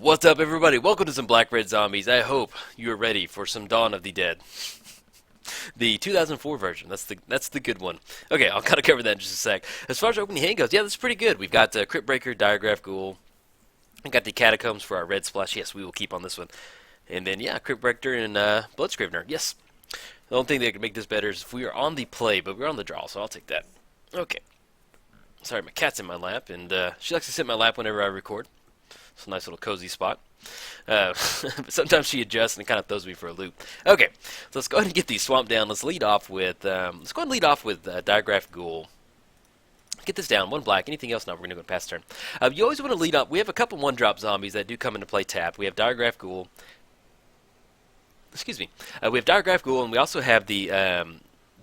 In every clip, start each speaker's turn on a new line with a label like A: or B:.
A: What's up, everybody? Welcome to some Black Red Zombies. I hope you are ready for some Dawn of the Dead. The 2004 version. That's the good one. Okay, I'll kind of cover that in just a sec. As far as opening hand goes, yeah, that's pretty good. We've got Cryptbreaker, Diregraf Ghoul. We've got the Catacombs for our red splash. Yes, we will keep on this one. And then, yeah, Cryptbreaker and Blood Scrivener. Yes. The only thing that could make this better is if we are on the play, but we're on the draw, so I'll take that. Okay. Sorry, my cat's in my lap, and she likes to sit in my lap whenever I record. It's a nice little cozy spot. But sometimes she adjusts and kind of throws me for a loop. Okay, so let's go ahead and get these swamped down. Let's lead off with Diregraf Ghoul. Get this down, one black. Anything else? No, we're going to go past turn. You always want to lead up. We have a couple one-drop zombies that do come into play tapped. We have Diregraf Ghoul. Excuse me. We have Diregraf Ghoul, and we also have the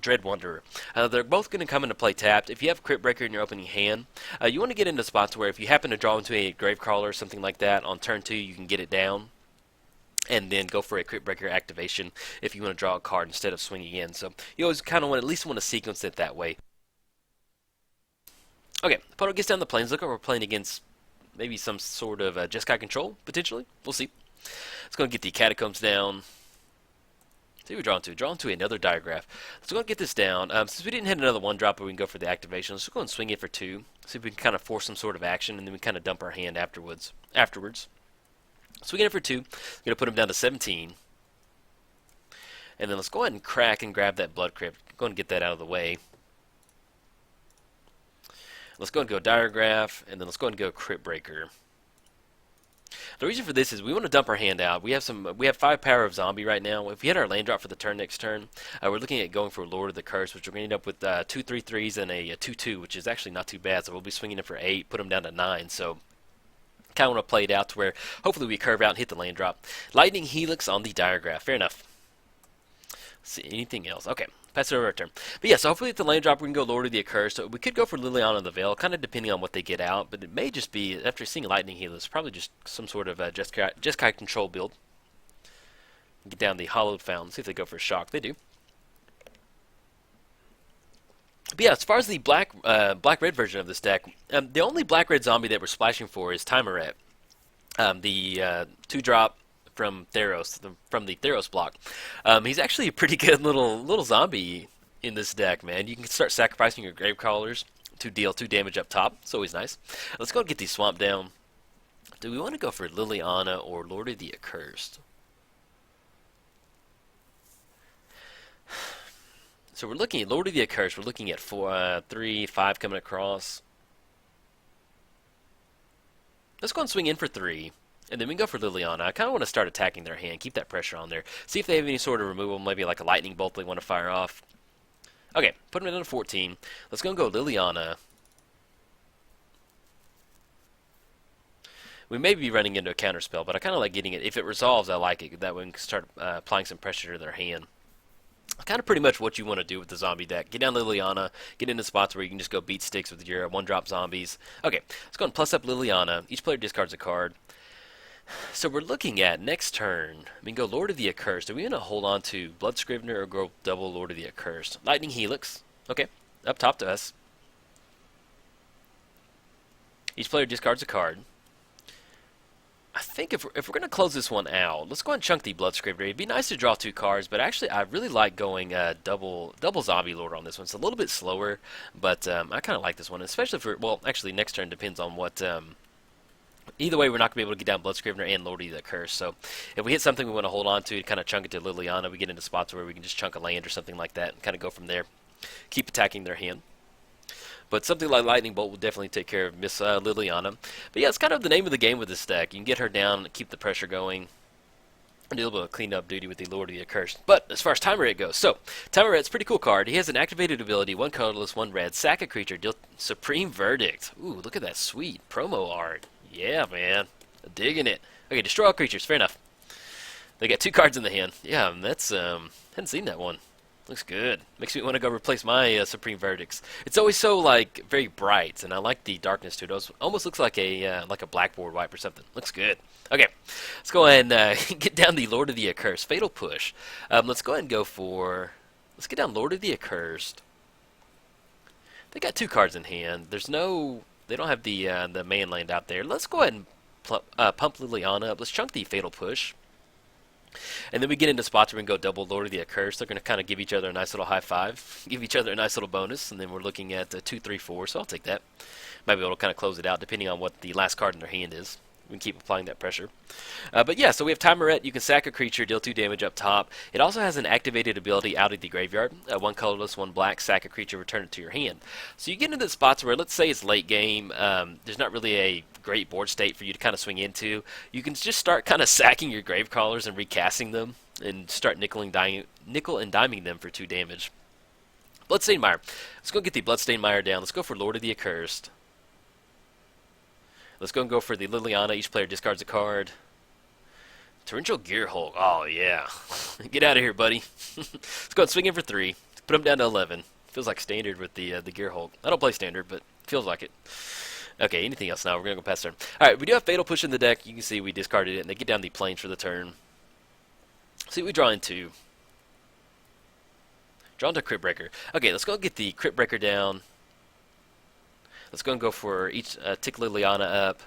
A: Dread Wanderer. They're both going to come into play tapped. If you have Cryptbreaker in your opening hand, you want to get into spots where if you happen to draw into a Gravecrawler or something like that on turn 2, you can get it down and then go for a Cryptbreaker activation if you want to draw a card instead of swinging in. So you always kind of want at least want to sequence it that way. Okay, opponent gets down the plains. Look like we're playing against maybe some sort of Jeskai control, potentially. We'll see. Let's go and get the Catacombs down. See, we're drawn to another Diregraf. Let's go and get this down. Since we didn't hit another one drop, but we can go for the activation. Let's go and swing it for 2. See if we can kind of force some sort of action, and then we kind of dump our hand afterwards. Swinging it for 2. We're going to put him down to 17. And then let's go ahead and crack and grab that Blood Crypt. Go and get that out of the way. Let's go and go Diregraf, and then let's go and go Cryptbreaker. The reason for this is we want to dump our hand out. We have 5 power of zombie right now. If we hit our land drop for the next turn, we're looking at going for Lord of the Curse, which we're going to end up with 2 3/3s and a 2/2, which is actually not too bad. So we'll be swinging it for 8, put them down to 9. So kind of want to play it out to where hopefully we curve out and hit the land drop. Lightning Helix on the Diregraf. Fair enough. Let's see, anything else? Okay. Pass it over our turn. But yeah, so hopefully at the land drop we can go Lord of the Accursed. So we could go for Liliana the Veil, kind of depending on what they get out, but it may just be, after seeing Lightning Helix, probably just some sort of Jeskai control build. Get down the Hollowed Fountain, see if they go for a shock. They do. But yeah, as far as the black-red version of this deck, the only black-red zombie that we're splashing for is Tymaret. The 2-drop from Theros, from the Theros block. He's actually a pretty good little zombie in this deck, man. You can start sacrificing your Gravecrawlers to deal 2 damage up top. It's always nice. Let's go and get these swamped down. Do we want to go for Liliana or Lord of the Accursed? So we're looking at Lord of the Accursed. We're looking at 4, 3, 5 coming across. Let's go and swing in for 3. And then we can go for Liliana. I kind of want to start attacking their hand, keep that pressure on there. See if they have any sort of removal, maybe like a lightning bolt they want to fire off. Okay, put them in at 14. Let's go and go Liliana. We may be running into a counter spell, but I kind of like getting it. If it resolves, I like it. That way we can start applying some pressure to their hand. Kind of pretty much what you want to do with the zombie deck. Get down Liliana, get into spots where you can just go beat sticks with your 1-drop zombies. Okay, let's go and plus up Liliana. Each player discards a card. So we're looking at next turn. We can go Lord of the Accursed. Are we going to hold on to Blood Scrivener or go double Lord of the Accursed? Lightning Helix. Okay, up top to us. Each player discards a card. I think if we're going to close this one out, let's go ahead and chunk the Blood Scrivener. It'd be nice to draw 2 cards, but actually I really like going double Zombie Lord on this one. It's a little bit slower, but I kind of like this one, especially for, well, actually next turn depends on what... Either way, we're not going to be able to get down Blood Scrivener and Lord of the Curse. So if we hit something we want to hold on to, kind of chunk it to Liliana, we get into spots where we can just chunk a land or something like that and kind of go from there. Keep attacking their hand. But something like Lightning Bolt will definitely take care of Miss Liliana. But yeah, it's kind of the name of the game with this deck. You can get her down, keep the pressure going, and do a little bit of cleanup duty with the Lord of the Accursed. But as far as Tymaret goes, so Tymaret's a pretty cool card. He has an activated ability, 1 colorless, 1 red, sack a creature, deal Supreme Verdict. Ooh, look at that sweet promo art. Yeah, man. Digging it. Okay, destroy all creatures. Fair enough. They got 2 cards in the hand. Yeah, that's, hadn't seen that one. Looks good. Makes me want to go replace my Supreme Verdicts. It's always so, like, very bright, and I like the darkness to it. It almost looks like a blackboard wipe or something. Looks good. Okay, let's go ahead and get down the Lord of the Accursed. Fatal Push. Let's go ahead and go for... Let's get down Lord of the Accursed. They got 2 cards in hand. There's no... They don't have the man land out there. Let's go ahead and pump Liliana up. Let's chunk the Fatal Push. And then we get into spots where we can go double Lord of the Accursed. They're going to kind of give each other a nice little high five, give each other a nice little bonus, and then we're looking at 2, 3, 4, so I'll take that. Might be able to kind of close it out depending on what the last card in their hand is. We can keep applying that pressure. But yeah, so we have Tymaret. You can sack a creature, deal 2 damage up top. It also has an activated ability out of the graveyard. 1 colorless, 1 black, sack a creature, return it to your hand. So you get into the spots where, let's say it's late game, there's not really a great board state for you to kind of swing into. You can just start kind of sacking your Gravecrawlers and recasting them and start nickel and diming them for 2 damage. Bloodstained Mire. Let's go get the Bloodstained Mire down. Let's go for Lord of the Accursed. Let's go and go for the Liliana. Each player discards a card. Torrential Gearhulk. Oh, yeah. Get out of here, buddy. Let's go and swing in for 3. Put him down to 11. Feels like standard with the Gearhulk. I don't play standard, but feels like it. Okay, anything else now? We're going to go past turn. Alright, we do have Fatal Push in the deck. You can see we discarded it, and they get down the plains for the turn. See, we draw in 2. Draw into Cryptbreaker. Okay, let's go get the Cryptbreaker down. Let's go and go for each tick Liliana up.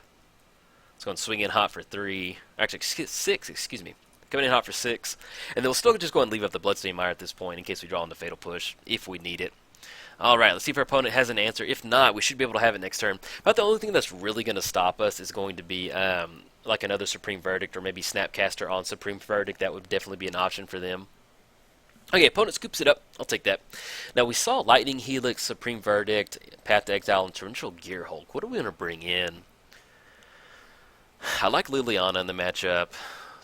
A: Let's go and swing in hot for 3. Actually, 6, excuse me. Coming in hot for 6. And then we'll still just go and leave up the Bloodstained Mire at this point in case we draw on the Fatal Push, if we need it. Alright, let's see if our opponent has an answer. If not, we should be able to have it next turn. But the only thing that's really going to stop us is going to be like another Supreme Verdict or maybe Snapcaster on Supreme Verdict. That would definitely be an option for them. Okay, opponent scoops it up. I'll take that. Now, we saw Lightning Helix, Supreme Verdict, Path to Exile, and Torrential Gearhulk. What are we going to bring in? I like Liliana in the matchup.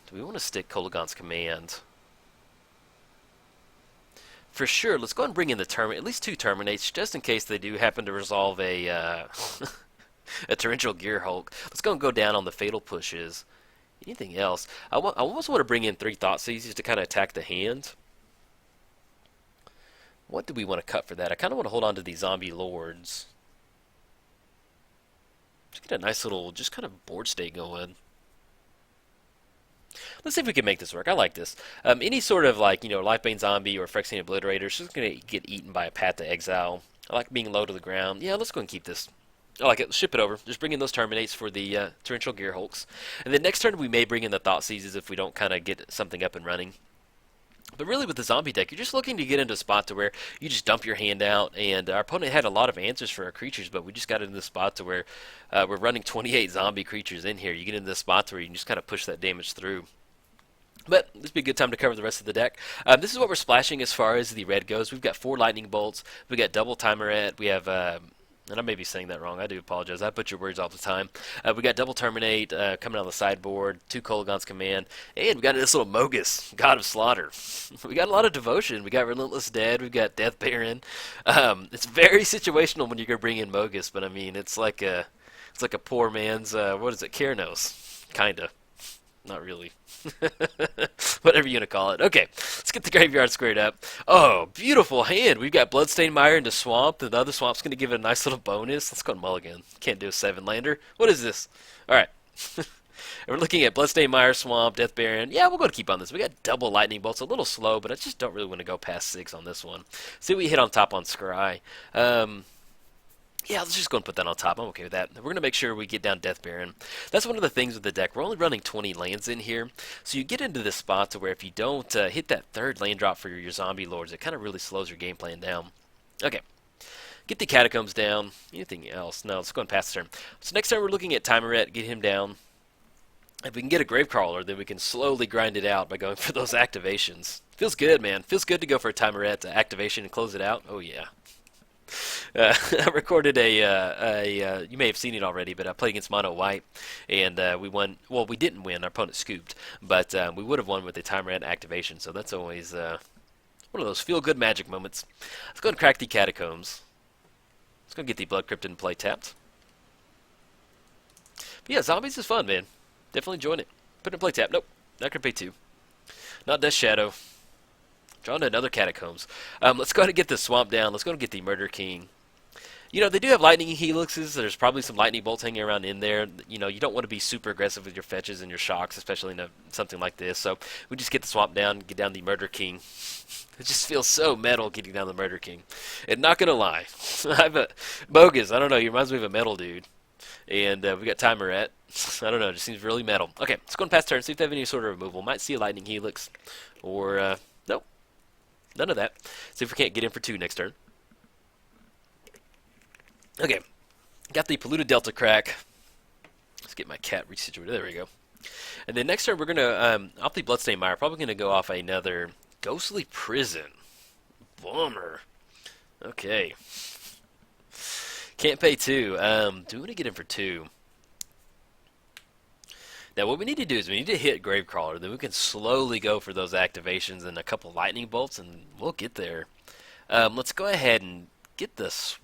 A: Do we want to stick Kolaghan's Command? For sure, let's go ahead and bring in the Terminate, at least 2 Terminates, just in case they do happen to resolve a, a Torrential Gearhulk. Let's go and go down on the Fatal Pushes. Anything else? I almost want to bring in 3 Thoughtseizes to kind of attack the hand. What do we want to cut for that? I kind of want to hold on to these Zombie Lords. Just get a nice little, just kind of board state going. Let's see if we can make this work. I like this. Any sort of like, Lifebane Zombie or Phyrexian Obliterator is just going to get eaten by a Path to Exile. I like being low to the ground. Yeah, let's go and keep this. I like it. Ship it over. Just bring in those Terminates for the Torrential Gearhulks. And then next turn we may bring in the Thoughtseizes if we don't kind of get something up and running. But really with the zombie deck, you're just looking to get into a spot to where you just dump your hand out, and our opponent had a lot of answers for our creatures, but we just got into the spot to where we're running 28 zombie creatures in here. You get into the spot to where you can just kind of push that damage through. But this would be a good time to cover the rest of the deck. This is what we're splashing as far as the red goes. We've got 4 Lightning Bolts. We've got double Tymaret. We have... and I may be saying that wrong. I do apologize. I butcher words all the time. We got double Terminate coming on the sideboard, 2 Kolaghan's Command, and we got this little Mogis, God of Slaughter. We got a lot of devotion. We got Relentless Dead. We've got Death Baron. It's very situational when you're going to bring in Mogis, but I mean, it's like a poor man's what is it, Keranos, kinda. Not really. Whatever you want to call it. Okay, let's get the graveyard squared up. Oh, beautiful hand. We've got Bloodstained Mire into Swamp. The other Swamp's going to give it a nice little bonus. Let's go and mulligan. Can't do a 7-lander. What is this? Alright. We're looking at Bloodstained Mire, Swamp, Death Baron. Yeah, we'll go to keep on this. We got double Lightning Bolts. A little slow, but I just don't really want to go past 6 on this one. See what we hit on top on Scry. Yeah, let's just go and put that on top. I'm okay with that. We're going to make sure we get down Death Baron. That's one of the things with the deck. We're only running 20 lands in here. So you get into this spot to where if you don't hit that 3rd land drop for your Zombie Lords, it kind of really slows your game plan down. Okay. Get the Catacombs down. Anything else? No, let's go and pass the turn. So next time we're looking at Tymaret, get him down. If we can get a Gravecrawler, then we can slowly grind it out by going for those activations. Feels good, man. Feels good to go for a Tymaret activation and close it out. Oh, yeah. I recorded you may have seen it already, but I played against Mono White, and we won. Well, we didn't win. Our opponent scooped, but we would have won with the Tymaret activation, so that's always one of those feel-good magic moments. Let's go and crack the Catacombs. Let's go get the Blood Crypt in play tapped. But yeah, Zombies is fun, man. Definitely join it. Put it in play tap. Nope, not going to pay 2. Not Death Shadow. Draw into another Catacombs. Let's go ahead and get the Swamp down. Let's go and get the Murder King. They do have Lightning Helixes. There's probably some Lightning Bolts hanging around in there. You don't want to be super aggressive with your fetches and your shocks, especially in something like this. So we just get the Swamp down, get down the Murder King. It just feels so metal getting down the Murder King. And not going to lie, Mogis, I don't know, he reminds me of a metal dude. And we got Tymaret. I don't know, it just seems really metal. Okay, let's go and pass turn, see if they have any sort of removal. Might see a Lightning Helix, or, nope, none of that. See if we can't get in for 2 next turn. Okay, got the Polluted Delta Crack. Let's get my cat resituated. There we go. And then next turn, we're going to, off the Bloodstained Mire, probably going to go off another Ghostly Prison. Bummer. Okay. Can't pay 2. Do we want to get in for 2? Now, what we need to do is we need to hit Gravecrawler. Then we can slowly go for those activations and a couple Lightning Bolts, and we'll get there. Let's go ahead and get this.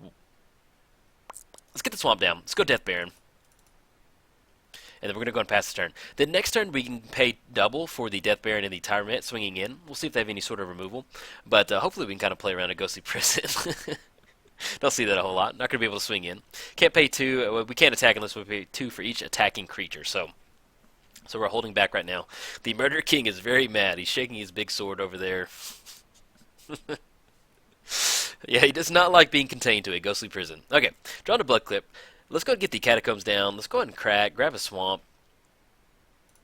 A: Let's get the Swamp down. Let's go Death Baron. And then we're going to go and pass the turn. Then next turn, we can pay double for the Death Baron and the Tymaret swinging in. We'll see if they have any sort of removal. But hopefully we can kind of play around a Ghostly Prison. Don't see that a whole lot. Not going to be able to swing in. Can't pay 2. We can't attack unless we pay 2 for each attacking creature. So we're holding back right now. The Murder King is very mad. He's shaking his big sword over there. Yeah, he does not like being contained to a Ghostly Prison. Okay, draw to Blood Crypt. Let's go and get the Catacombs down. Let's go ahead and crack. Grab a Swamp.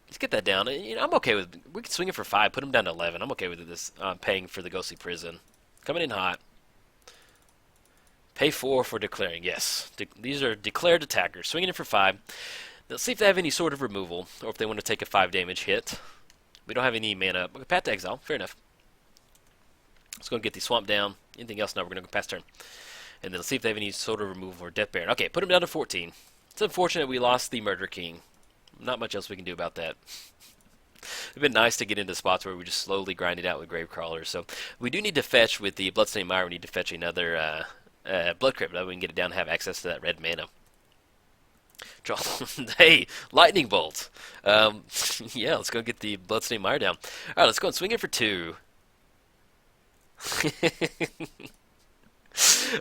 A: Let's get that down. You know, I'm okay with. We can swing it for 5. Put him down to 11. I'm okay with this. Paying for the Ghostly Prison. Coming in hot. Pay 4 for declaring. Yes, these are declared attackers. Swinging it for 5. Let's see if they have any sort of removal, or if they want to take a 5 damage hit. We don't have any mana. Okay, Path to Exile. Fair enough. Let's go and get the Swamp down. Anything else? No, we're going to go past turn. And then let's see if they have any sort of removal or Death Baron. Okay, put him down to 14. It's unfortunate we lost the Murder King. Not much else we can do about that. It'd been nice to get into spots where we just slowly grind it out with Gravecrawler. So we do need to fetch with the Bloodstained Mire. We need to fetch another Blood Crypt. That way we can get it down and have access to that red mana. Draw. Hey, Lightning Bolt. Yeah, let's go get the Bloodstained Mire down. All right, let's go and swing it for 2.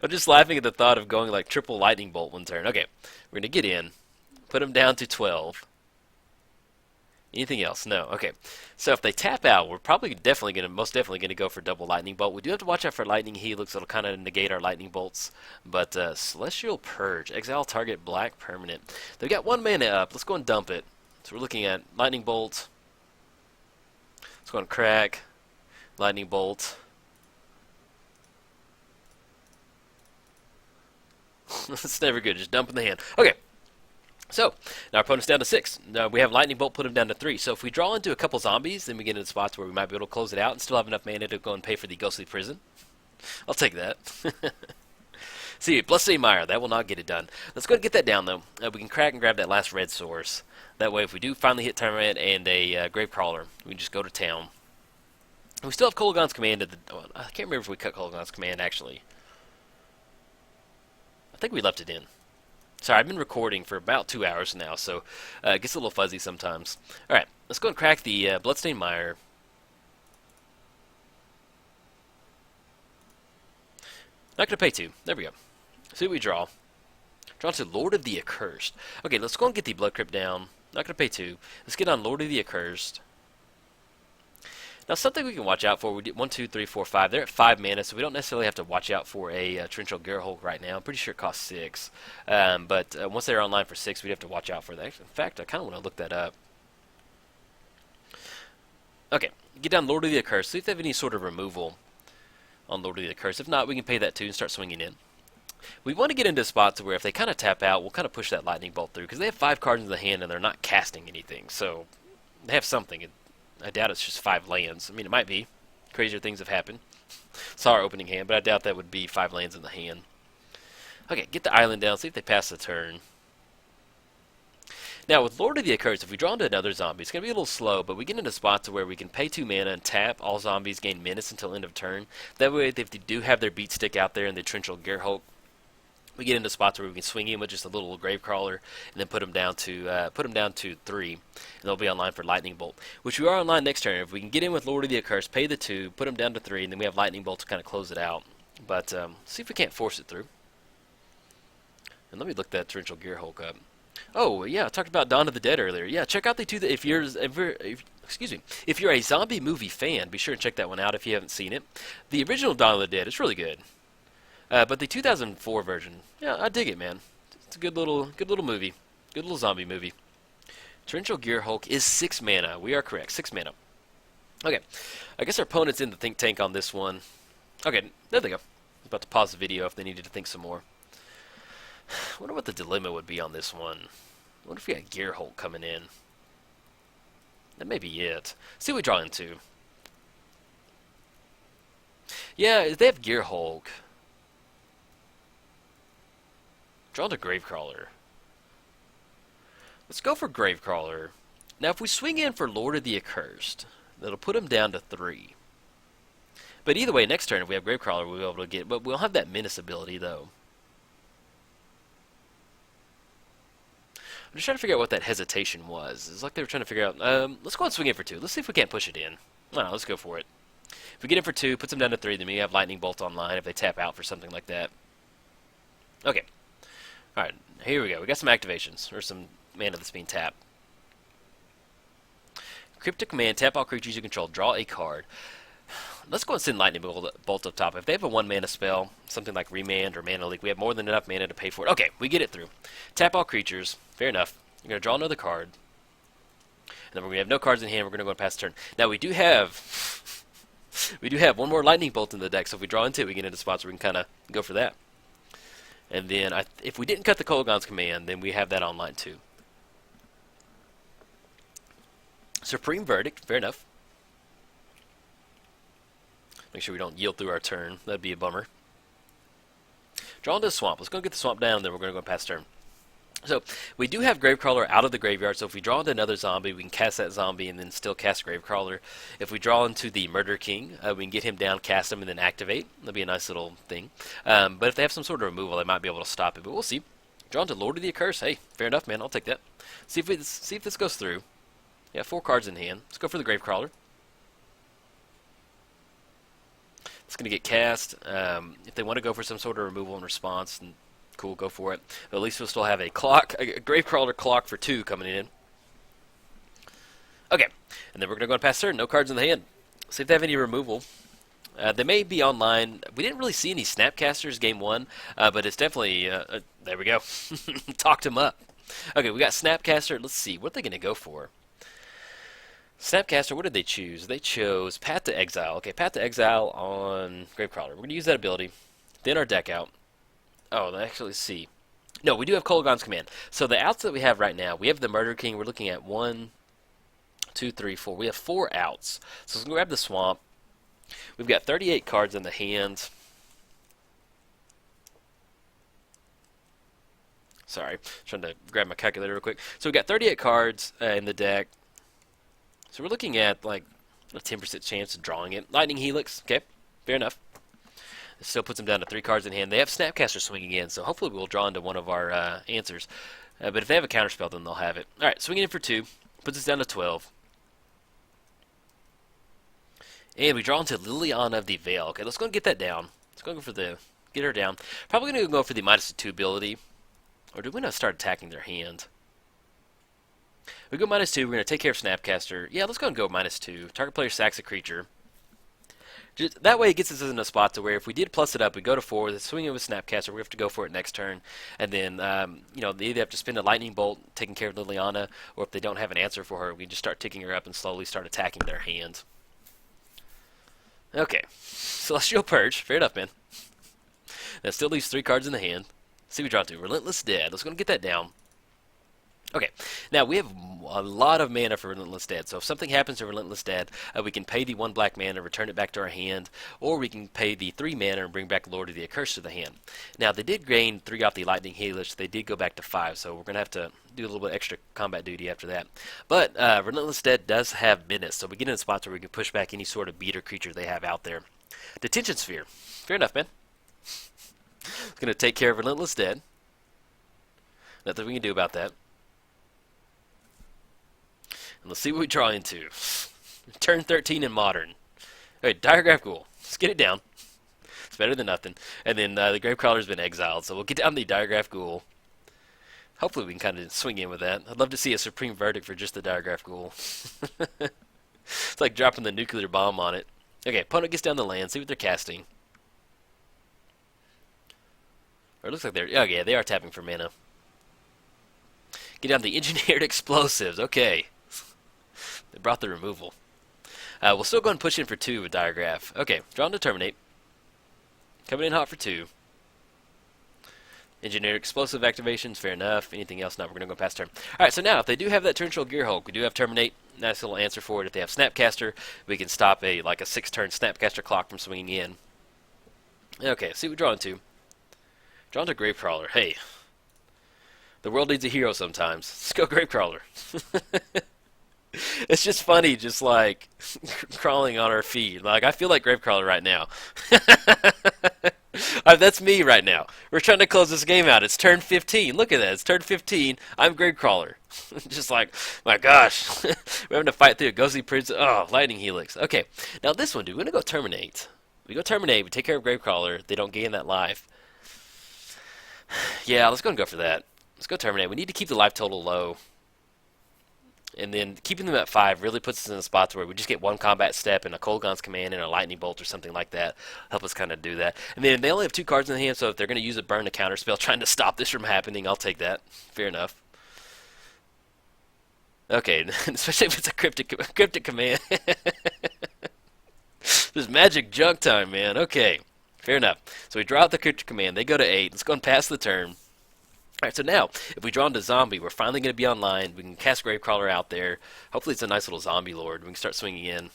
A: I'm just laughing at the thought of going like triple Lightning Bolt one turn. Okay, we're going to get in. Put them down to 12. Anything else? No. Okay. So if they tap out, we're probably most definitely going to go for double Lightning Bolt. We do have to watch out for Lightning Helix. It'll kind of negate our Lightning Bolts. But Celestial Purge. Exile target black permanent. They've got 1 mana up. Let's go and dump it. So we're looking at Lightning Bolt. Let's go and crack. Lightning Bolt. It's never good. Just dump in the hand. Okay. So, now our opponent's down to 6. Now we have Lightning Bolt, put him down to 3. So if we draw into a couple zombies, then we get into spots where we might be able to close it out and still have enough mana to go and pay for the Ghostly Prison. I'll take that. See, Bloodstained Mire, that will not get it done. Let's go and get that down, though. We can crack and grab that last red source. That way, if we do finally hit Terminate and a Gravecrawler, we can just go to town. We still have Kolaghan's command at the... Oh, I can't remember if we cut Kolaghan's command, actually. I think we left it in. Sorry, I've been recording for about 2 hours now, so it gets a little fuzzy sometimes. Alright, let's go and crack the Bloodstained Mire. Not going to pay 2. There we go. See what we draw. Draw to Lord of the Accursed. Okay, let's go and get the Blood Crypt down. Not going to pay 2. Let's get on Lord of the Accursed. Now, something we can watch out for, we did 1, 2, 3, 4, 5. They're at 5 mana, so we don't necessarily have to watch out for a Torrential Gerhulk right now. I'm pretty sure it costs 6. But once they're online for 6, we'd have to watch out for that. In fact, I kind of want to look that up. Okay, get down Lord of the Accursed. See if they have any sort of removal on Lord of the Accursed. If not, we can pay that 2 and start swinging in. We want to get into spots where if they kind of tap out, we'll kind of push that Lightning Bolt through, because they have 5 cards in the hand and they're not casting anything. So they have something. I doubt it's just 5 lands. I mean, it might be. Crazier things have happened. Saw our opening hand, but I doubt that would be 5 lands in the hand. Okay, get the island down, see if they pass the turn. Now, with Lord of the Accursed, if we draw into another zombie, it's going to be a little slow, but we get into spots where we can pay 2 mana and tap. All zombies gain menace until end of turn. That way, if they do have their beat stick out there and the Torrential Gerhulk, we get into spots where we can swing in with just a little Gravecrawler and then put them down to 3, and they'll be online for Lightning Bolt, which we are online next turn. If we can get in with Lord of the Accursed, pay the 2, put them down to 3, and then we have Lightning Bolt to kind of close it out. But see if we can't force it through. And let me look that Torrential Gerhulk up. Oh yeah, I talked about Dawn of the Dead earlier. Yeah, check out the 2 that if you're a zombie movie fan, be sure and check that one out if you haven't seen it. The original Dawn of the Dead, it's really good. But the 2004 version, yeah, I dig it, man. It's a good little movie. Good little zombie movie. Torrential Gear Hulk is 6 mana. We are correct. 6 mana. Okay. I guess our opponent's in the think tank on this one. Okay, there they go. I was about to pause the video if they needed to think some more. I wonder what the dilemma would be on this one. What if we got Gear Hulk coming in? That may be it. See what we draw into. Yeah, if they have Gear Hulk. Draw to Gravecrawler. Let's go for Gravecrawler. Now, if we swing in for Lord of the Accursed, that'll put him down to 3. But either way, next turn, if we have Gravecrawler, we'll be able to get... But we'll have that Menace ability, though. I'm just trying to figure out what that hesitation was. It's like they were trying to figure out... let's go and swing in for 2. Let's see if we can't push it in. No, let's go for it. If we get in for 2, puts them down to 3, then we have Lightning Bolt online if they tap out for something like that. Okay. Alright, here we go. We got some activations, or some mana that's being tapped. Cryptic command, tap all creatures you control, draw a card. Let's go and send Lightning Bolt up top. If they have a 1 mana spell, something like Remand or Mana Leak, we have more than enough mana to pay for it. Okay, we get it through. Tap all creatures. Fair enough. We're going to draw another card. And then we're going to have no cards in hand. We're going to go and pass turn. Now, we do have... we do have 1 more Lightning Bolt in the deck, so if we draw into it, we get into spots where we can kind of go for that. And then, if we didn't cut the Kolaghan's command, then we have that online too. Supreme Verdict, fair enough. Make sure we don't yield through our turn. That'd be a bummer. Draw into the swamp. Let's go get the swamp down, and then we're going to go past turn. So, we do have Gravecrawler out of the graveyard, so if we draw into another zombie, we can cast that zombie and then still cast Gravecrawler. If we draw into the Murder King, we can get him down, cast him, and then activate. That'd be a nice little thing. But if they have some sort of removal, they might be able to stop it, but we'll see. Draw into Lord of the Accursed. Hey, fair enough, man. I'll take that. See if this goes through. Yeah, 4 cards in hand. Let's go for the Gravecrawler. It's going to get cast. If they want to go for some sort of removal in response, then cool, go for it. But at least we'll still have a Gravecrawler clock for 2 coming in. Okay, and then we're going to go and pass turn. No cards in the hand. See if they have any removal. They may be online. We didn't really see any Snapcasters game 1, but it's definitely... there we go. Talked him up. Okay, we got Snapcaster. Let's see. What are they going to go for? Snapcaster, what did they choose? They chose Path to Exile. Okay, Path to Exile on Gravecrawler. We're going to use that ability. Thin our deck out. Oh, actually, let's see. No, we do have Kolaghan's command. So the outs that we have right now, we have the Murder King. We're looking at 1, 2, 3, 4. We have 4 outs. So let's grab the swamp. We've got 38 cards in the hand. Sorry, trying to grab my calculator real quick. So we've got 38 cards in the deck. So we're looking at like a 10% chance of drawing it. Lightning Helix, okay, fair enough. It still puts them down to 3 cards in hand. They have Snapcaster swinging in, so hopefully we'll draw into one of our answers. But if they have a counterspell, then they'll have it. All right, swinging in for 2, puts us down to 12. And we draw into Liliana of the Veil. Okay, let's go and get that down. Let's go for the get her down. Probably going to go for the -2 ability. Or do we not start attacking their hand? We go -2. We're going to take care of Snapcaster. Yeah, let's go and go -2. Target player sacks a creature. Just, that way it gets us in a spot to where if we did plus it up, we go to 4, then swing it with Snapcaster, we have to go for it next turn. And then, you know, they either have to spend a Lightning Bolt taking care of Liliana, or if they don't have an answer for her, we just start ticking her up and slowly start attacking their hand. Okay, Celestial Purge, fair enough, man. That still leaves 3 cards in the hand. See what we draw to. Relentless Dead. Let's go and get that down. Okay, now we have a lot of mana for Relentless Dead, so if something happens to Relentless Dead, we can pay the 1 black mana, return it back to our hand, or we can pay the 3 mana and bring back Lord of the Accursed to the hand. Now, they did gain 3 off the Lightning Helix, they did go back to 5, so we're going to have to do a little bit extra combat duty after that. But Relentless Dead does have Menace, so we get in spots where we can push back any sort of beater creature they have out there. Detention Sphere. Fair enough, man. It's going to take care of Relentless Dead. Nothing we can do about that. And let's see what we draw into. Turn 13 in Modern. Alright, Diregraf Ghoul. Let's get it down. It's better than nothing. And then the Gravecrawler's been exiled, so we'll get down the Diregraf Ghoul. Hopefully we can kind of swing in with that. I'd love to see a Supreme Verdict for just the Diregraf Ghoul. It's like dropping the nuclear bomb on it. Okay, opponent gets down the land, see what they're casting. Or it looks like they're... Oh yeah, they are tapping for mana. Get down the engineered explosives. Okay. They brought the removal. We'll still go and push in for 2 with Diregraf. Okay, drawn to Terminate. Coming in hot for 2. Engineered explosive activations, fair enough. Anything else? No, we're going to go past turn. Alright, so now, if they do have that Turn Control Gear Hulk, we do have Terminate. Nice little answer for it. If they have Snapcaster, we can stop a 6-turn Snapcaster clock from swinging in. Okay, see what we're drawing to. Drawn to Gravecrawler. Hey, the world needs a hero sometimes. Let's go Gravecrawler. It's just funny, just like crawling on our feet. Like, I feel like Gravecrawler right now. That's me right now. We're trying to close this game out. It's turn 15. Look at that. It's turn 15. I'm Gravecrawler. Just like, my gosh. We're having to fight through a ghostly prince. Oh, lightning helix. Okay. Now this one, dude. We're going to go Terminate. We go Terminate. We take care of Gravecrawler. They don't gain that life. Yeah, let's go and go for that. Let's go Terminate. We need to keep the life total low. And then keeping them at 5 really puts us in a spot where we just get 1 combat step and a Kolaghan's Command and a Lightning Bolt or something like that. Help us kind of do that. And then they only have 2 cards in the hand, so if they're going to use a burn to counter spell trying to stop this from happening, I'll take that. Fair enough. Okay, especially if it's a cryptic command. This is magic junk time, man. Okay, fair enough. So we draw out the cryptic command. They go to 8. Let's go and pass the turn. Alright, so now, if we draw into Zombie, we're finally going to be online. We can cast Gravecrawler out there. Hopefully it's a nice little Zombie Lord. We can start swinging in.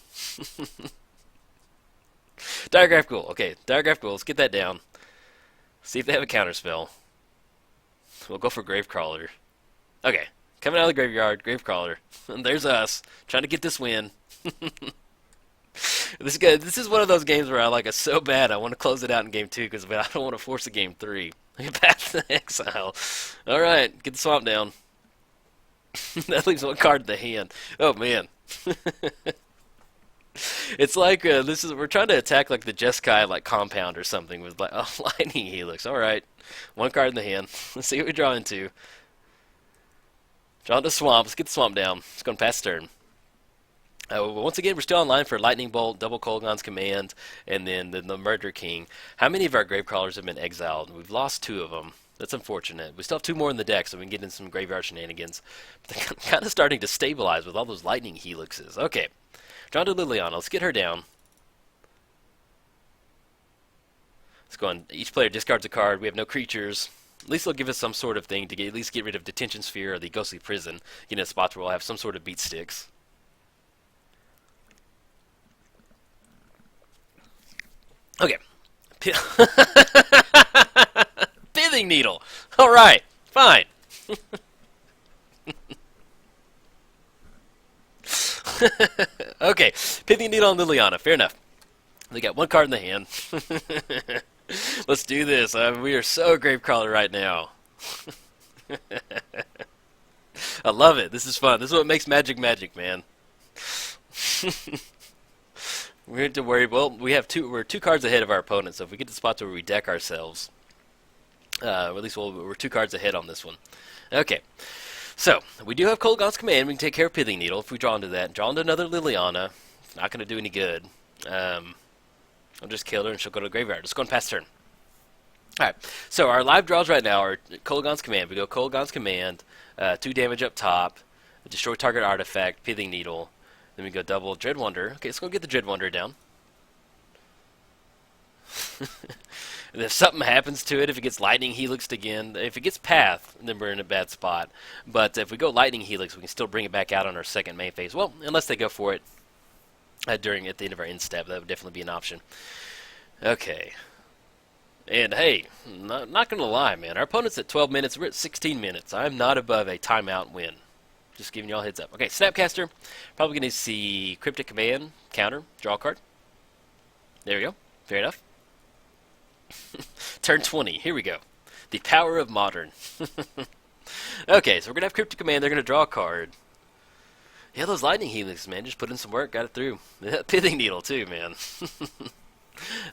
A: Diregraf Ghoul. Okay, Diregraf Ghoul. Let's get that down. See if they have a counterspell. We'll go for Gravecrawler. Okay, coming out of the graveyard, Gravecrawler. And there's us, trying to get this win. This is one of those games where I like it so bad I want to close it out in game 2 because I don't want to force a game 3. Back to the exile. Alright, get the swamp down. That leaves 1 card in the hand. Oh man. It's like we're trying to attack like the Jeskai compound or something with lightning helix. Alright. 1 card in the hand. Let's see what we draw into. Draw into swamp. Let's get the swamp down. It's going to pass turn. Once again, we're still online for Lightning Bolt, double Kolaghan's Command, and then the Murder King. How many of our Gravecrawlers have been exiled? We've lost 2 of them. That's unfortunate. We still have 2 more in the deck, so we can get in some graveyard shenanigans. But they're kind of starting to stabilize with all those lightning helixes. Okay, drawn to Liliana. Let's get her down. Let's go on. Each player discards a card. We have no creatures. At least they'll give us some sort of thing to at least get rid of Detention Sphere or the Ghostly Prison. Get in a spot where we'll have some sort of beat sticks. Okay. Pithing Needle. All right. Fine. Okay. Pithing Needle on Liliana. Fair enough. They got 1 card in the hand. Let's do this. We are so Gravecrawler right now. I love it. This is fun. This is what makes magic, man. We have to worry. Well, we're 2 cards ahead of our opponent, so if we get to the spot where we deck ourselves, at least we're 2 cards ahead on this one. Okay, so we do have Kolaghan's Command. We can take care of Pithing Needle if we draw into that. Draw into another Liliana. It's not going to do any good. I'll just kill her and she'll go to the graveyard. Just go and pass turn. Alright, so our live draws right now are Kolaghan's Command. We go Kolaghan's Command, 2 damage up top, destroy target artifact, Pithing Needle. Then we go double Dreadwonder. Okay, let's go get the Dreadwonder down. And if something happens to it, if it gets Lightning Helixed again, if it gets Path, then we're in a bad spot. But if we go Lightning Helix, we can still bring it back out on our second main phase. Well, unless they go for it at the end of our end step, that would definitely be an option. Okay. And hey, not going to lie, man. Our opponent's at 12 minutes. We're at 16 minutes. I'm not above a timeout win. Just giving you all a heads up. Okay, Snapcaster. Probably going to see Cryptic Command, counter, draw a card. There we go. Fair enough. Turn 20. Here we go. The power of modern. Okay, so we're going to have Cryptic Command. They're going to draw a card. Yeah, those Lightning Helix, man. Just put in some work. Got it through. Pithing Needle, too, man.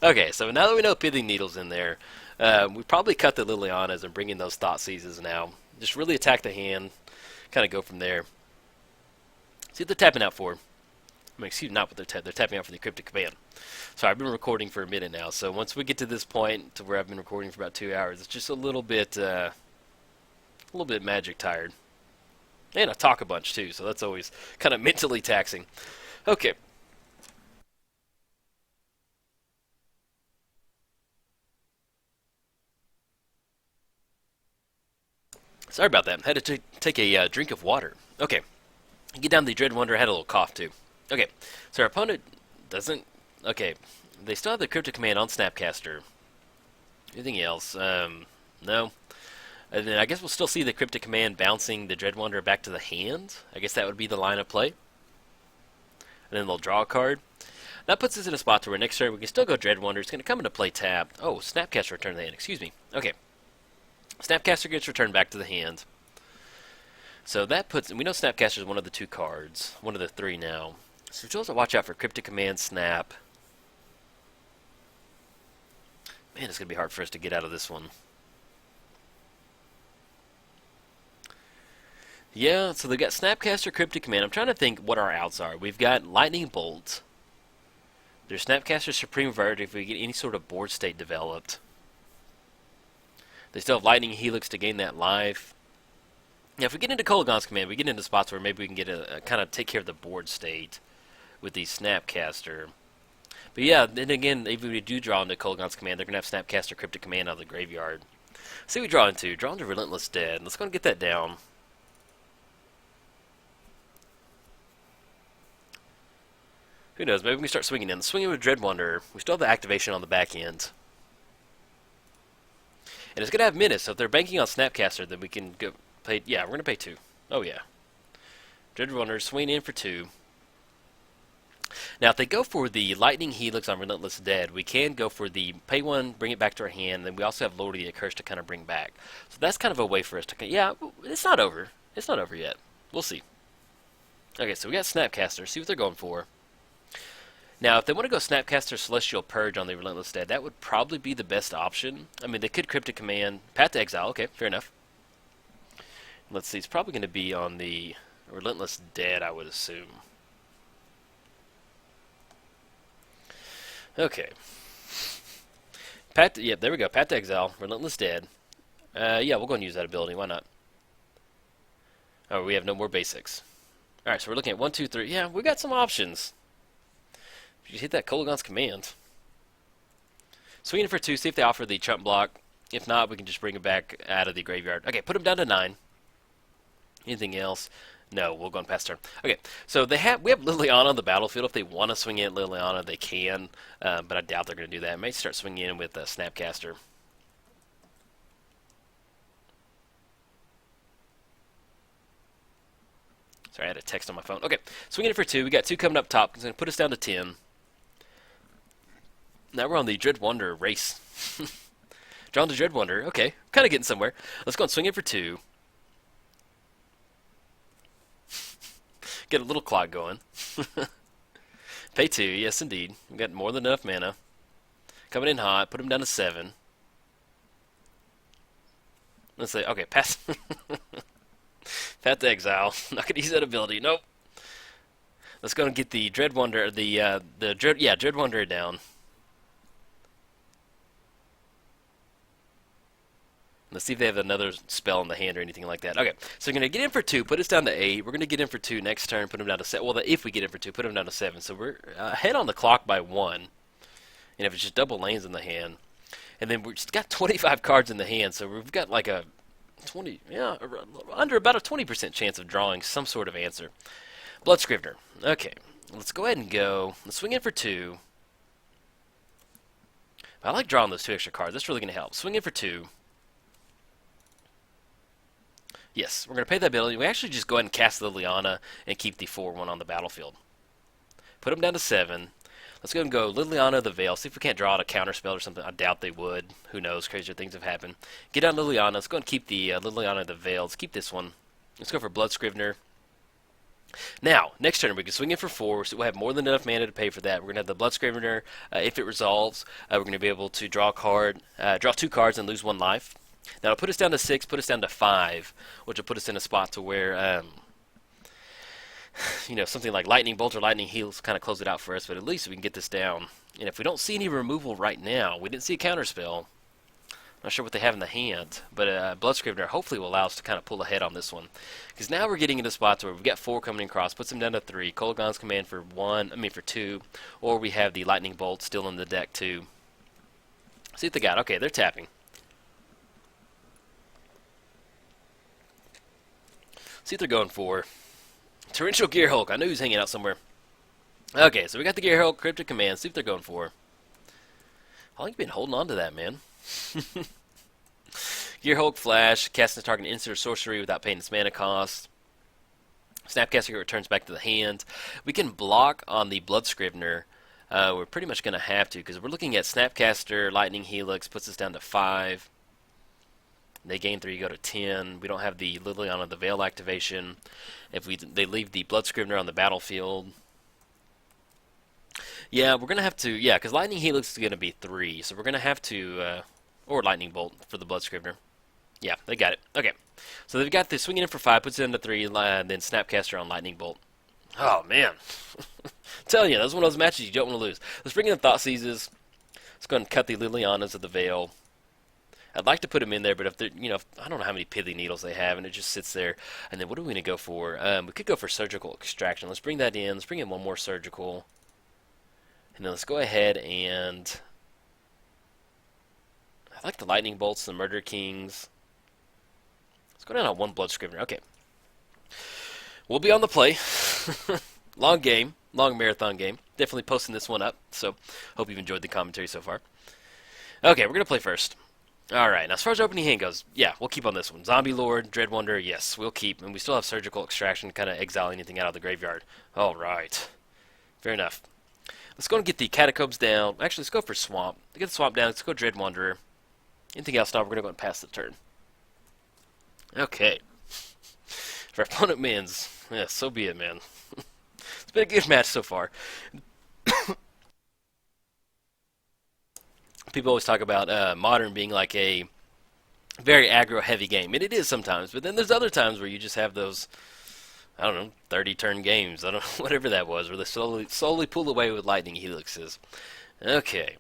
A: Okay, so now that we know Pithing Needle's in there, we probably cut the Lilianas and bring in those Thoughtseizes now. Just really attack the hand. Kind of go from there. See what they're tapping out for. I mean, excuse me, not what they're tapping out for the Cryptic Command. So I've been recording for a minute now. So once we get to this point, to where I've been recording for about 2 hours, it's just a little bit magic tired. And I talk a bunch too, so that's always kind of mentally taxing. Okay. Sorry about that. Had to take a drink of water. Okay. Get down to the Dread Wanderer. Had a little cough too. Okay. So our opponent doesn't. Okay. They still have the Cryptic Command on Snapcaster. Anything else? No. And then I guess we'll still see the Cryptic Command bouncing the Dread Wanderer back to the hand. I guess that would be the line of play. And then they'll draw a card. That puts us in a spot where next turn we can still go Dread Wanderer. It's going to come into play tapped. Oh, Snapcaster returned to the hand. Excuse me. Okay. Snapcaster gets returned back to the hand. So that puts... We know Snapcaster is one of the 2 cards. One of the 3 now. So we'll have to watch out for Cryptic Command, Snap. Man, it's going to be hard for us to get out of this one. Yeah, so they've got Snapcaster, Cryptic Command. I'm trying to think what our outs are. We've got Lightning Bolt. There's Snapcaster, Supreme Verdict if we get any sort of board state developed. They still have Lightning Helix to gain that life. Now, if we get into Kolaghan's command, we get into spots where maybe we can get a kind of take care of the board state with the Snapcaster. But yeah, then again, if we do draw into Kolaghan's command, they're going to have Snapcaster, Cryptic Command out of the graveyard. See what we draw into. Draw into Relentless Dead. Let's go and get that down. Who knows? Maybe we can start swinging in. Swinging with Dread Wanderer. We still have the activation on the back end. And it's going to have Menace, so if they're banking on Snapcaster, then we can go pay... Yeah, we're going to pay 2. Oh, yeah. Dread Wanderer, swing in for 2. Now, if they go for the Lightning Helix on Relentless Dead, we can go for the pay 1, bring it back to our hand, and then we also have Lord of the Accursed to kind of bring back. So that's kind of a way for us to... Yeah, it's not over. It's not over yet. We'll see. Okay, so we got Snapcaster. See what they're going for. Now, if they want to go Snapcaster Celestial Purge on the Relentless Dead, that would probably be the best option. I mean, they could Cryptic Command, Path to Exile. Okay, fair enough. Let's see, it's probably going to be on the Relentless Dead, I would assume. Okay. Yep, there we go. Path to Exile, Relentless Dead. Yeah, we'll go and use that ability. Why not? Oh, we have no more basics. Alright, so we're looking at 1, 2, 3. Yeah, we got some options. You hit that Kolaghan's command. Swinging for 2, see if they offer the chump block. If not, we can just bring it back out of the graveyard. Okay, put them down to 9. Anything else? No, we'll go on past turn. Okay, so we have Liliana on the battlefield. If they want to swing in Liliana, they can, but I doubt they're going to do that. I may start swinging in with Snapcaster. Sorry, I had a text on my phone. Okay, swinging in for 2. We got 2 coming up top. It's going to put us down to 10. Now we're on the Dread Wanderer race. Drawn to Dread Wanderer. Okay, kind of getting somewhere. Let's go and swing in for 2. Get a little clock going. Pay 2, yes indeed. We've got more than enough mana. Coming in hot, put him down to 7. Let's say, okay, pass. Path to Exile. Not going to use that ability. Nope. Let's go and get the Dread Wanderer, Dread Wanderer down. Let's see if they have another spell in the hand or anything like that. Okay, so we're going to get in for 2, put us down to 8. We're going to get in for 2 next turn, put them down to 7. Well, if we get in for 2, put them down to 7. So we're ahead on the clock by 1. And if it's just double lanes in the hand. And then we've just got 25 cards in the hand, so we've got like a 20, yeah, under about a 20% chance of drawing some sort of answer. Blood Scrivener. Okay, let's go ahead and go. Let's swing in for 2. I like drawing those 2 extra cards. That's really going to help. Swing in for 2. Yes, we're going to pay that ability. We actually just go ahead and cast Liliana and keep the 4-1 on the battlefield. Put them down to 7. Let's go and go Liliana the Veil. See if we can't draw out a counterspell or something. I doubt they would. Who knows? Crazier things have happened. Get down Liliana. Let's go and keep the Liliana the Veil. Let's keep this one. Let's go for Blood Scrivener. Now, next turn we can swing in for 4, so we'll have more than enough mana to pay for that. We're going to have the Blood Scrivener. If it resolves, we're going to be able to draw a card, draw 2 cards and lose 1 life. Now, it'll put us down to 6, put us down to 5, which will put us in a spot to where, you know, something like Lightning Bolt or Lightning Heals kind of close it out for us, but at least we can get this down. And if we don't see any removal right now, we didn't see a counterspell, Not sure what they have in the hand, but Blood Scrivener hopefully will allow us to kind of pull ahead on this one. Because now we're getting into spots where we've got 4 coming across, puts them down to 3. Kolaghan's command for 2, or we have the Lightning Bolt still in the deck too. See what they got. Okay, they're tapping. See what they're going for. Torrential Gearhulk. I knew he was hanging out somewhere. Okay, so we got the Gearhulk, Cryptic Command. See what they're going for. How long have you been holding on to that, man? Gearhulk Flash, casting a target instant or sorcery without paying its mana cost. Snapcaster returns back to the hand. We can block on the Blood Scrivener. We're pretty much going to have to, because we're looking at Snapcaster, Lightning Helix, puts us down to 5. They gain 3, go to 10. We don't have the Liliana, the Veil activation. If they leave the Blood Scrivener on the battlefield. Yeah, we're going to have to, yeah, because Lightning Helix is going to be 3, so we're going to have to, or Lightning Bolt for the Blood Scrivener. Yeah, they got it. Okay, so they've got the swinging in for 5, puts it into 3, and then Snapcaster on Lightning Bolt. Oh, man. I'm telling you, that's one of those matches you don't want to lose. Let's bring in the Thoughtseizes. Let's go and cut the Lilianas of the Veil. I'd like to put them in there, but if they're, I don't know how many Pithy Needles they have, and it just sits there. And then what are we going to go for? We could go for Surgical Extraction. Let's bring that in. Let's bring in one more Surgical. And then let's go ahead and... I like the Lightning Bolts, the Murder Kings. Let's go down on 1 Blood Scrivener. Okay. We'll be on the play. Long game. Long marathon game. Definitely posting this one up, so hope you've enjoyed the commentary so far. Okay, we're going to play first. Alright, now as far as opening hand goes, yeah, we'll keep on this one. Zombie Lord, Dreadwonder, yes, we'll keep. And we still have Surgical Extraction to kind of exile anything out of the graveyard. Alright. Fair enough. Let's go and get the Catacombs down. Actually, let's go for Swamp. To get the Swamp down, let's go Dreadwanderer. Anything else? Now we're going to go and pass the turn. Okay. If our opponent wins, yeah, so be it, man. It's been a good match so far. People always talk about Modern being like a very aggro-heavy game, and it is sometimes. But then there's other times where you just have those, I don't know, 30-turn games. I don't know, whatever that was, where they slowly pull away with Lightning Helixes. Okay,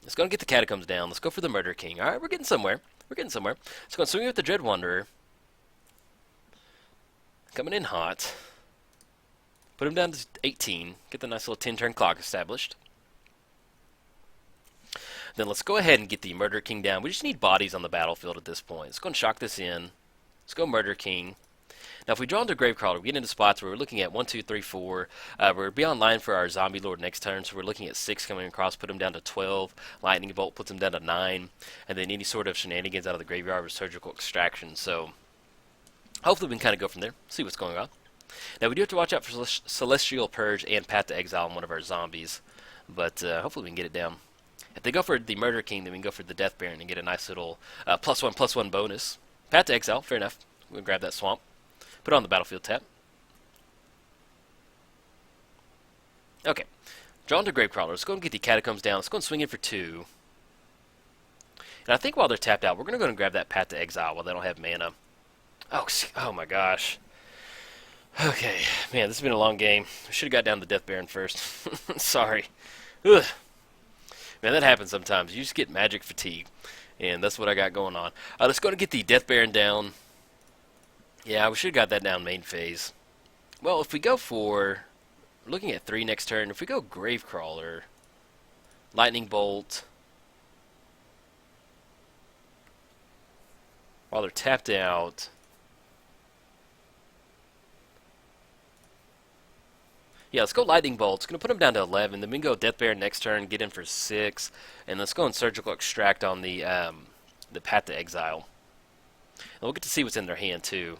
A: let's go and get the Catacombs down. Let's go for the Murder King. All right, we're getting somewhere. We're getting somewhere. Let's go and swing with the Dreadwanderer. Coming in hot. Put him down to 18. Get the nice little 10-turn clock established. Then let's go ahead and get the Murder King down. We just need bodies on the battlefield at this point. Let's go and shock this in. Let's go Murder King. Now, if we draw into Gravecrawler, we get into spots where we're looking at 1, 2, 3, 4. We're beyond line for our Zombie Lord next turn, so we're looking at 6 coming across, put him down to 12. Lightning Bolt puts him down to 9. And then any sort of shenanigans out of the graveyard with Surgical Extraction. So, hopefully we can kind of go from there, see what's going on. Now, we do have to watch out for Celestial Purge and Path to Exile on one of our zombies. But hopefully we can get it down. If they go for the Murder King, then we can go for the Death Baron and get a nice little +1/+1 bonus. Path to Exile, fair enough. We'll grab that Swamp. Put it on the battlefield tap. Okay. Draw into Gravecrawler. Let's go and get the Catacombs down. Let's go and swing in for 2. And I think while they're tapped out, we're going to go and grab that Path to Exile while they don't have mana. Oh my gosh. Okay. Man, this has been a long game. I should have got down to Death Baron first. Sorry. Ugh. Man, that happens sometimes. You just get magic fatigue. And that's what I got going on. Let's go and get the Death Baron down. Yeah, we should have got that down main phase. Well, if we go for... We're looking at 3 next turn. If we go Gravecrawler, Lightning Bolt, while they're tapped out... Yeah, let's go Lightning Bolt. It's going to put him down to 11. Then we can go Death Baron next turn, get in for 6. And let's go and Surgical Extract on the Path to Exile. And we'll get to see what's in their hand, too.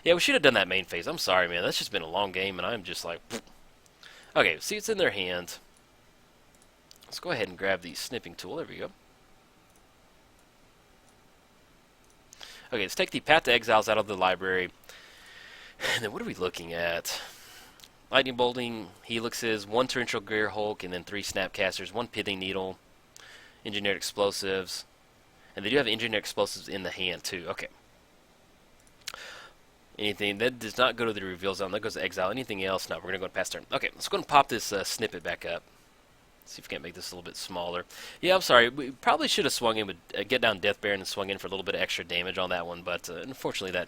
A: Yeah, we should have done that main phase. I'm sorry, man. That's just been a long game, and I'm just like... Pfft. Okay, see what's in their hand. Let's go ahead and grab the Snipping Tool. There we go. Okay, let's take the Path to Exiles out of the library. And then what are we looking at? Lightning Bolting, Helixes, 1 Torrential Gearhulk, and then 3 Snapcasters, 1 Pithing Needle, Engineered Explosives. And they do have Engineered Explosives in the hand, too. Okay. Anything that does not go to the reveal zone, that goes to exile. Anything else? No, we're going to go past turn. Okay, let's go and pop this snippet back up. See if we can't make this a little bit smaller. Yeah, I'm sorry. We probably should have swung in with Get Down Death Baron and swung in for a little bit of extra damage on that one, but unfortunately that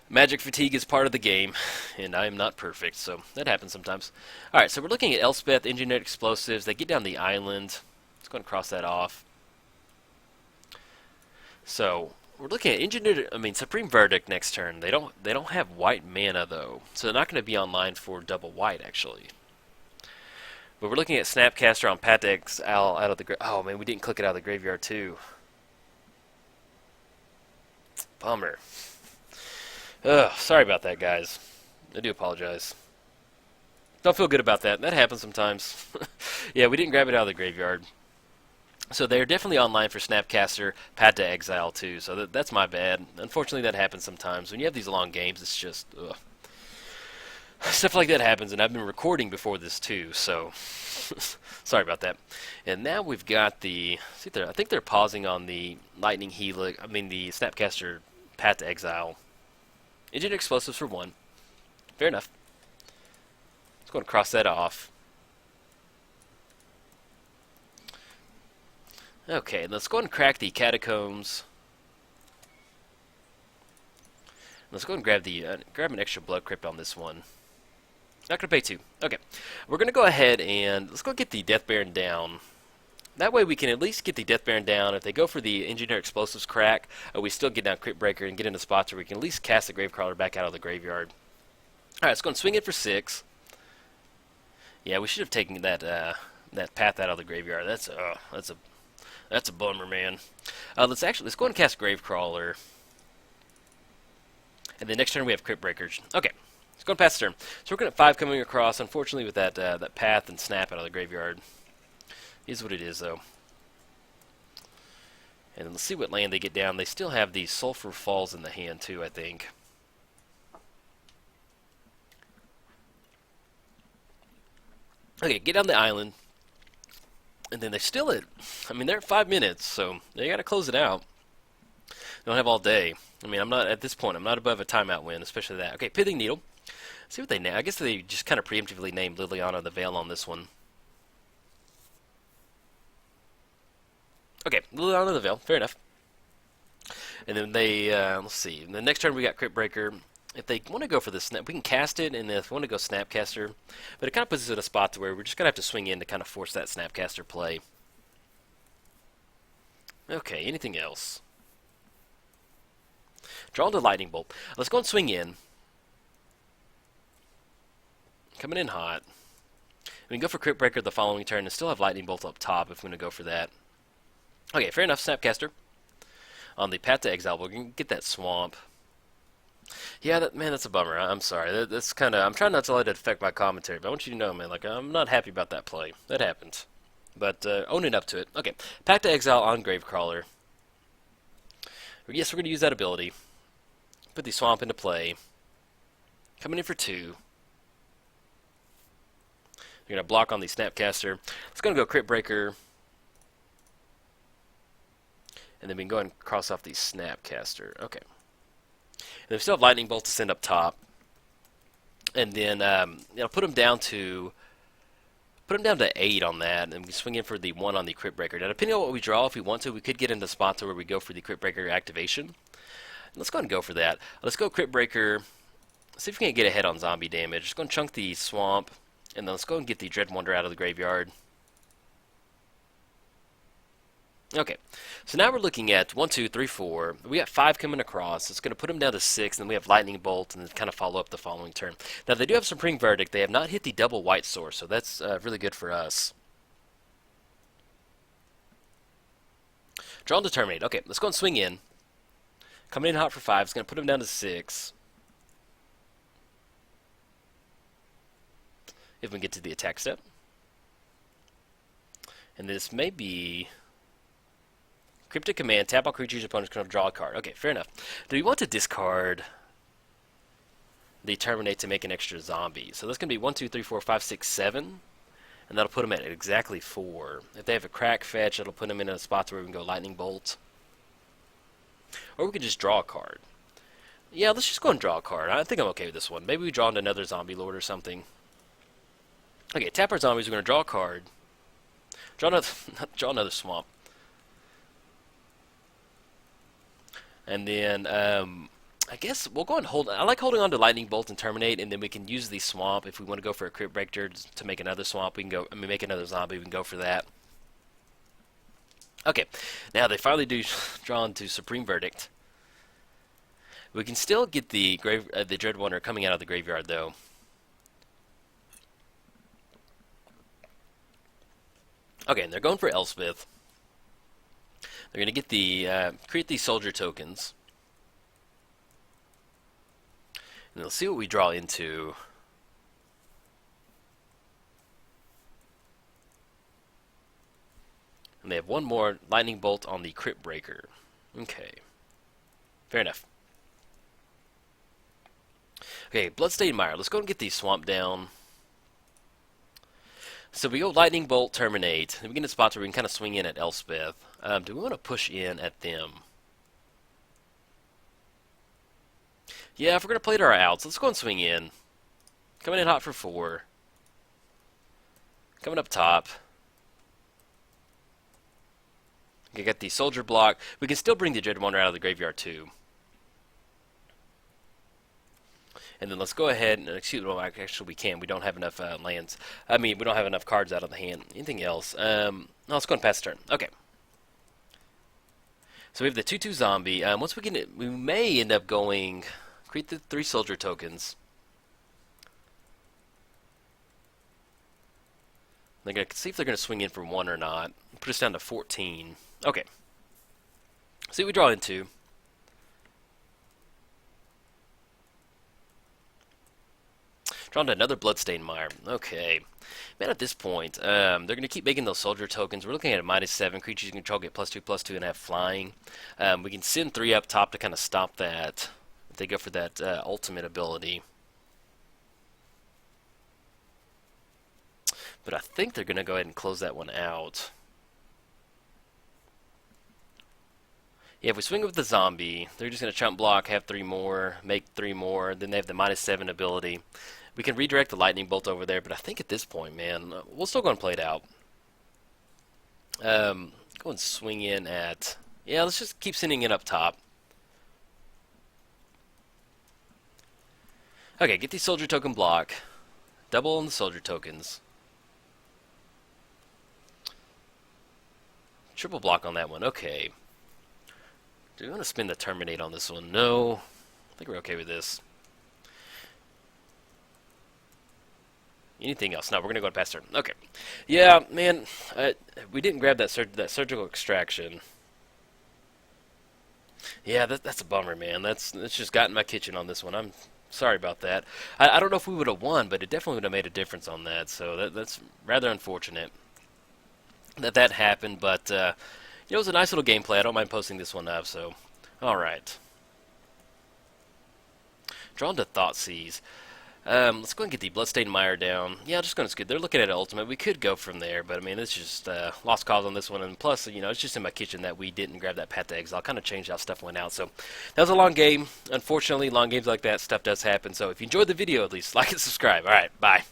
A: magic fatigue is part of the game, and I am not perfect, so that happens sometimes. Alright, so we're looking at Elspeth, Engineered Explosives. They get down the island. Let's go and cross that off. So we're looking at Supreme Verdict next turn. They don't have white mana though, so they're not going to be online for double white actually. But we're looking at Snapcaster on Path to Exile out of the oh man, we didn't click it out of the graveyard too. Bummer. Ugh, sorry about that, guys. I do apologize. Don't feel good about that. That happens sometimes. Yeah, we didn't grab it out of the graveyard. So they're definitely online for Snapcaster, Path to Exile too. So that's my bad. Unfortunately, that happens sometimes. When you have these long games, it's just ugh. Stuff like that happens, and I've been recording before this too, so sorry about that. And now we've got the I think they're pausing on the Lightning Helix. I mean the Snapcaster Path to Exile. Engineered Explosives for 1. Fair enough. Let's go and cross that off. Okay, let's go and crack the Catacombs. Let's go and grab an extra Blood Crypt on this one. Not going to pay 2. Okay. We're going to go ahead and let's go get the Death Baron down. That way we can at least get the Death Baron down. If they go for the Engineer Explosives crack, we still get down Cryptbreaker and get into spots where we can at least cast the Gravecrawler back out of the graveyard. Alright, let's go and swing it for 6. Yeah, we should have taken that that path out of the graveyard. That's a bummer, man. Let's go and cast Gravecrawler. And then next turn we have Cryptbreakers. Okay. Let's go and pass the turn. So we're going to 5 coming across, unfortunately, with that path and snap out of the graveyard. Is what it is, though. And then let's see what land they get down. They still have the Sulphur Falls in the hand, too, I think. Okay, get down the island. And then they're still they're at 5 minutes, so they got to close it out. They don't have all day. I'm not, at this point, I'm not above a timeout win, especially that. Okay, Pithing Needle. See what they name. I guess they just kind of preemptively named Liliana the Veil on this one. Okay, Liliana the Veil. Fair enough. And then they, let's see. And the next turn we got Cryptbreaker. If they want to go for the snap, we can cast it, and then if we want to go Snapcaster. But it kind of puts us in a spot to where we're just going to have to swing in to kind of force that Snapcaster play. Okay, anything else? Draw into Lightning Bolt. Let's go and swing in. Coming in hot. We can go for Cryptbreaker the following turn and still have Lightning Bolt up top if we're going to go for that. Okay, fair enough, Snapcaster. On the Path to Exile, we're going to get that Swamp. Yeah, that's a bummer. I'm sorry. That's kind of, I'm trying not to let it affect my commentary, but I want you to know, man, like, I'm not happy about that play. That happened. But owning up to it. Okay, Path to Exile on Gravecrawler. Yes, we're going to use that ability. Put the Swamp into play. Coming in for 2. We're going to block on the Snapcaster. It's going to go Cryptbreaker. And then we can go ahead and cross off the Snapcaster. Okay. And we still have Lightning Bolt to send up top. And then put them down to 8 on that, and we swing in for the 1 on the Cryptbreaker. Now, depending on what we draw, if we want to, we could get into spots where we go for the Cryptbreaker activation. Let's go ahead and go for that. Let's go Cryptbreaker. See if we can get ahead on zombie damage. Just go and chunk the Swamp, and then let's go and get the Dread Wonder out of the graveyard. Okay, so now we're looking at 1, 2, 3, 4. We got 5 coming across. It's going to put them down to 6, and then we have Lightning Bolt, and then kind of follow up the following turn. Now, they do have Supreme Verdict. They have not hit the double white source, so that's really good for us. Draw and Terminate. Okay, let's go and swing in. Coming in hot for 5. It's going to put them down to 6. If we can get to the attack step. And this may be Cryptic Command. Tap all creatures opponents can draw a card. Okay, fair enough. Do we want to discard the Terminate to make an extra zombie? So that's going to be 1, 2, 3, 4, 5, 6, 7. And that'll put them at exactly 4. If they have a crack fetch, it'll put them in a spot where we can go Lightning Bolt. Or we could just draw a card. Yeah, let's just go and draw a card. I think I'm okay with this one. Maybe we draw into another Zombie Lord or something. Okay, tap our zombies. We're going to draw a card. Draw another, draw another swamp. And then, I guess we'll go and hold. I like holding on to Lightning Bolt and Terminate, and then we can use the swamp if we want to go for a Cryptbreaker to make another swamp. We can go. I mean, make another zombie. We can go for that. Okay, now they finally do draw into Supreme Verdict. We can still get the the Dread Wanderer coming out of the graveyard though. Okay, and they're going for Elspeth. They're going to get the create these soldier tokens. And let's see what we draw into. And they have one more Lightning Bolt on the Cryptbreaker. Okay. Fair enough. Okay, Bloodstained Mire. Let's go and get these swamp down. So we go Lightning Bolt, Terminate. And we get in a spot where we can kind of swing in at Elspeth. Do we want to push in at them? Yeah, if we're going to play to our outs, let's go and swing in. Coming in hot for 4. Coming up top. We got the soldier block. We can still bring the Dread Wanderer out of the graveyard too. And then let's go ahead and, excuse me, well, actually we can. We don't have enough lands. I mean, we don't have enough cards out of the hand. Anything else? No, let's go and pass the turn. Okay. So we have the 2/2 zombie. Once we get, we may end up going, create the 3 soldier tokens. They're gonna see if they're gonna swing in for 1 or not. Put us down to 14. Okay. See what we draw into. Drawn to another Bloodstained Mire. Okay. Man, at this point, they're going to keep making those soldier tokens. We're looking at a -7. Creatures you control get +2/+2 and have flying. We can send 3 up top to kind of stop that. If they go for that ultimate ability. But I think they're going to go ahead and close that one out. Yeah, if we swing with the zombie, they're just going to chump block, have 3 more, make 3 more. Then they have the -7 ability. We can redirect the Lightning Bolt over there, but I think at this point, man, we'll still go and play it out. Go and swing in at... Yeah, let's just keep sending it up top. Okay, get the soldier token block. Double on the soldier tokens. Triple block on that one. Okay. Do we want to spin the Terminate on this one? No. I think we're okay with this. Anything else? No, we're going to go past turn. Okay. Yeah, man, we didn't grab that surgical extraction. Yeah, that's a bummer, man. That's just got in my kitchen on this one. I'm sorry about that. I don't know if we would have won, but it definitely would have made a difference on that. So that's rather unfortunate that happened. But it was a nice little gameplay. I don't mind posting this one up. So, all right. Drawn to Thoughtseize. Let's go and get the Bloodstained Mire down. Yeah, just going to scoot. They're looking at ultimate. We could go from there, but I mean, it's just lost cause on this one. And plus, it's just in my kitchen that we didn't grab that Path to Exile. Kind of changed how stuff went out. So that was a long game. Unfortunately, long games like that, stuff does happen. So if you enjoyed the video, at least like and subscribe. All right, bye.